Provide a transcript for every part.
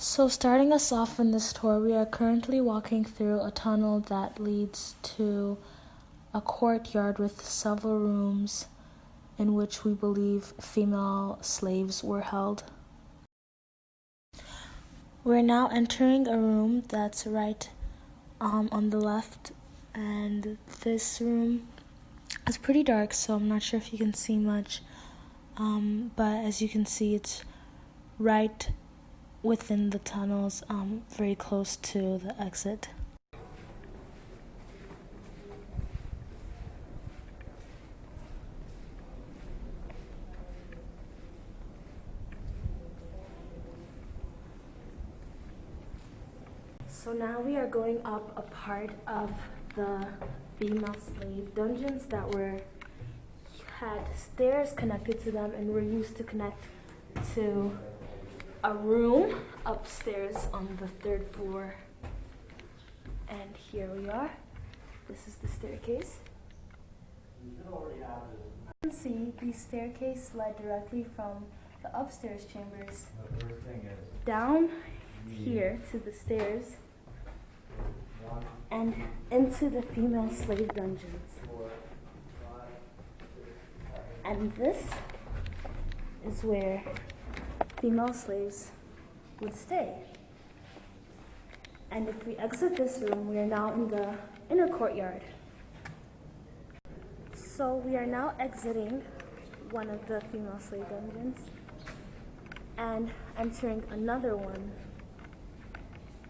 So starting us off in this tour, we are currently walking through a tunnel that leads to a courtyard with several rooms in which we believe female slaves were held. We're now entering a room that's right on the left, and this room is pretty dark, so I'm not sure if you can see much, but as you can see, it's right within the tunnels, very close to the exit. So now we are going up a part of the female slave dungeons that had stairs connected to them and were used to connect to a room upstairs on the 3rd floor. And here we are. This is the staircase. You can see the staircase led directly from the upstairs chambers down here to the stairs and into the female slave dungeons. And this is where female slaves would stay. And if we exit this room, we are now in the inner courtyard. So we are now exiting one of the female slave dungeons and entering another one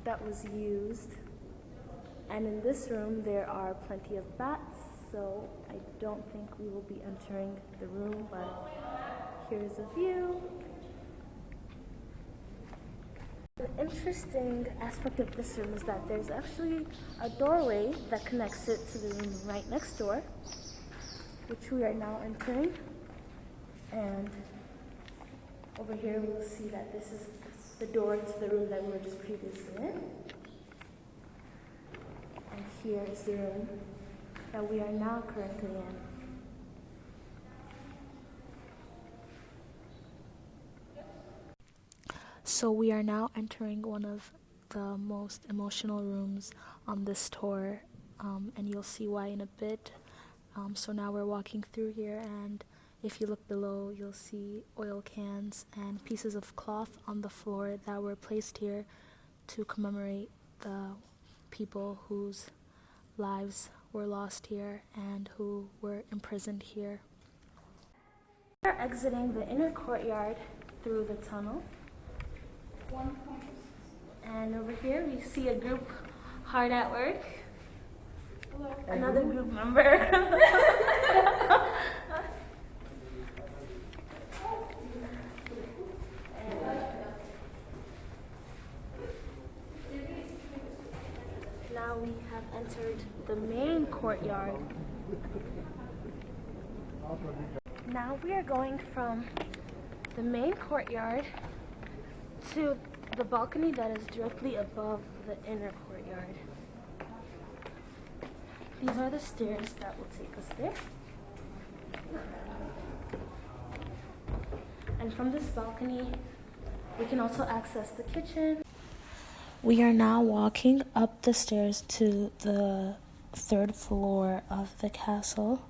that was used. And in this room there are plenty of bats, so I don't think we will be entering the room, but here's a view. The interesting aspect of this room is that there's actually a doorway that connects it to the room right next door, which we are now entering. And over here we will see that this is the door to the room that we were just previously in. And here is the room that we are now currently in. So we are now entering one of the most emotional rooms on this tour, and you'll see why in a bit. So now we're walking through here, and if you look below, you'll see oil cans and pieces of cloth on the floor that were placed here to commemorate the people whose lives were lost here and who were imprisoned here. We are exiting the inner courtyard through the tunnel. And over here we see a group hard at work. Hello. Another group member. Now we have entered the main courtyard. Now we are going from the main courtyard to the balcony that is directly above the inner courtyard. These are the stairs that will take us there. And from this balcony, we can also access the kitchen. We are now walking up the stairs to the 3rd floor of the castle.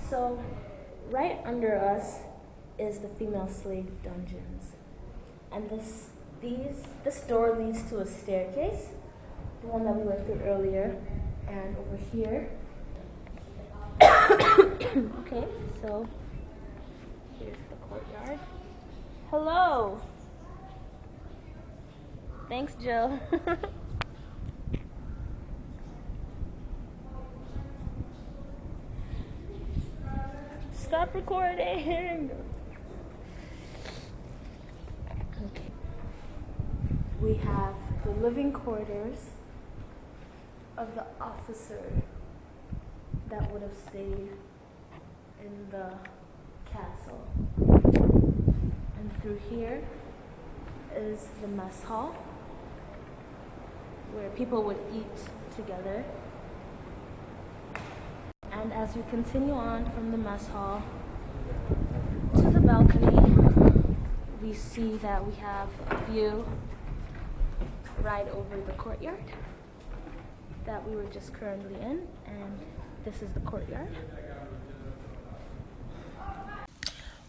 So, right under us is the female slave dungeons. And this door leads to a staircase, the one that we went through earlier. And over here, okay, so here's the courtyard. Hello! Thanks, Jill. Stop recording! Okay. We have the living quarters of the officer that would have stayed in the castle. And through here is the mess hall, where people would eat together. And as we continue on from the mess hall to the balcony, we we see that we have a view right over the courtyard that we were just currently in, and this is the courtyard.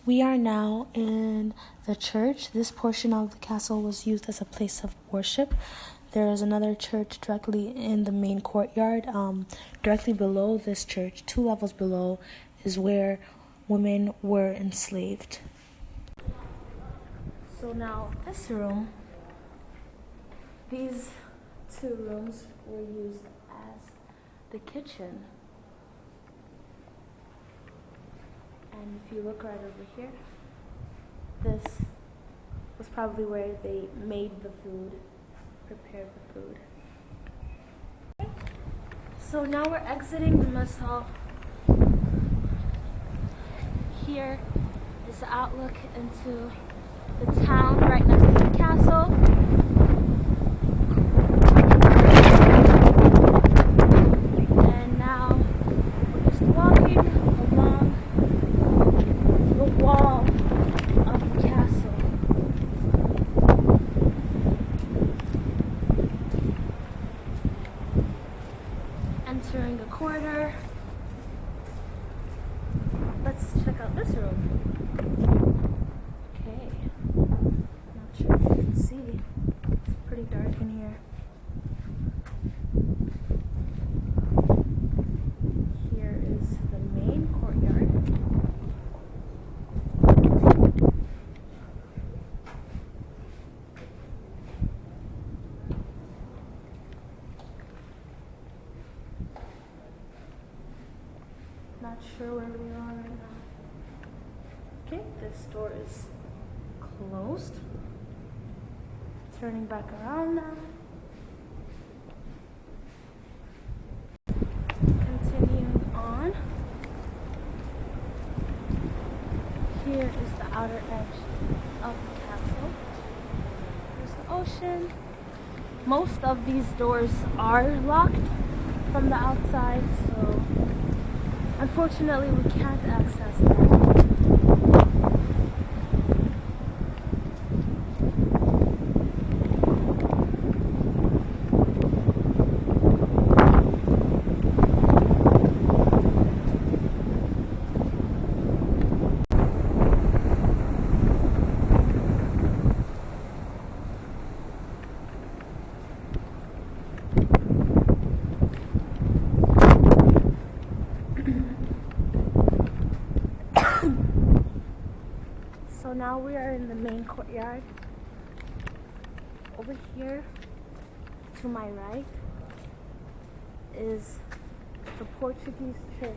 We are now in the church. This portion of the castle was used as a place of worship. There is another church directly in the main courtyard. Directly below this church, 2 levels below, is where women were enslaved. So now this room, these 2 rooms were used as the kitchen. And if you look right over here, this was probably where they made the food, prepared the food. So now we're exiting the mess hall. Here is the outlook into the town right next to the castle. And now we're just walking along the wall of the castle. Entering a corridor. Let's check out this room. Okay. Not sure if you can see. It's pretty dark in here. Here is the main courtyard. Not sure where we are right now. Okay, this door is closed. Turning back around now. Continuing on. Here is the outer edge of the castle. There's the ocean. Most of these doors are locked from the outside, so unfortunately we can't access that. So now we are in the main courtyard. Over here, to my right, is the Portuguese church.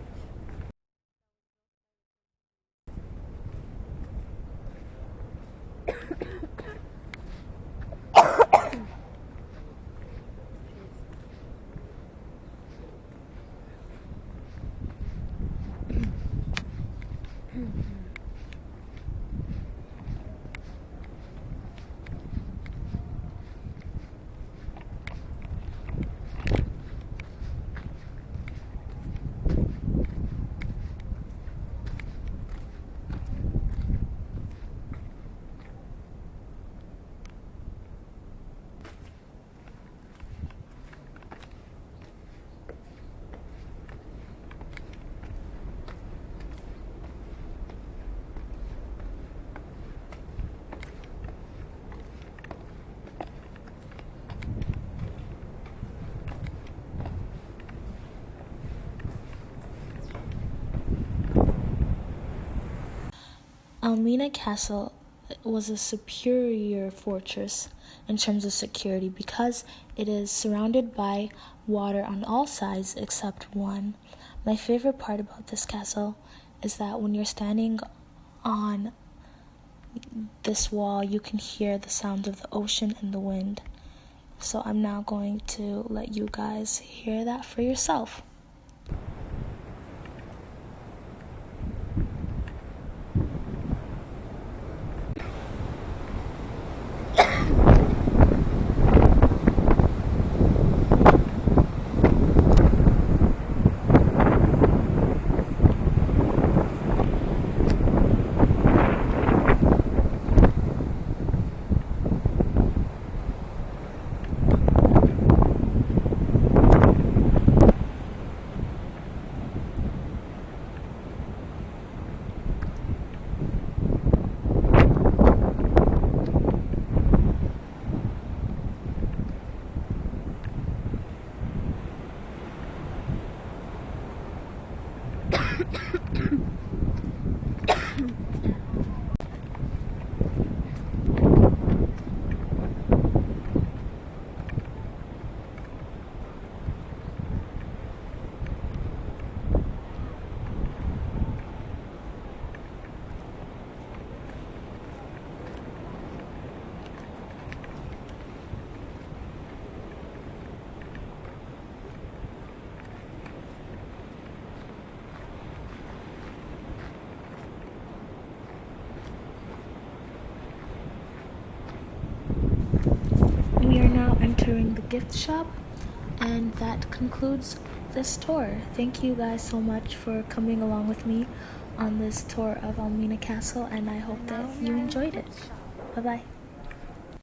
Elmina Castle was a superior fortress in terms of security because it is surrounded by water on all sides except one. My favorite part about this castle is that when you're standing on this wall, you can hear the sound of the ocean and the wind. So I'm now going to let you guys hear that for yourself. entering the gift shop. And that concludes this tour. Thank you guys so much for coming along with me on this tour of Elmina Castle, and I hope that you enjoyed it. Bye bye.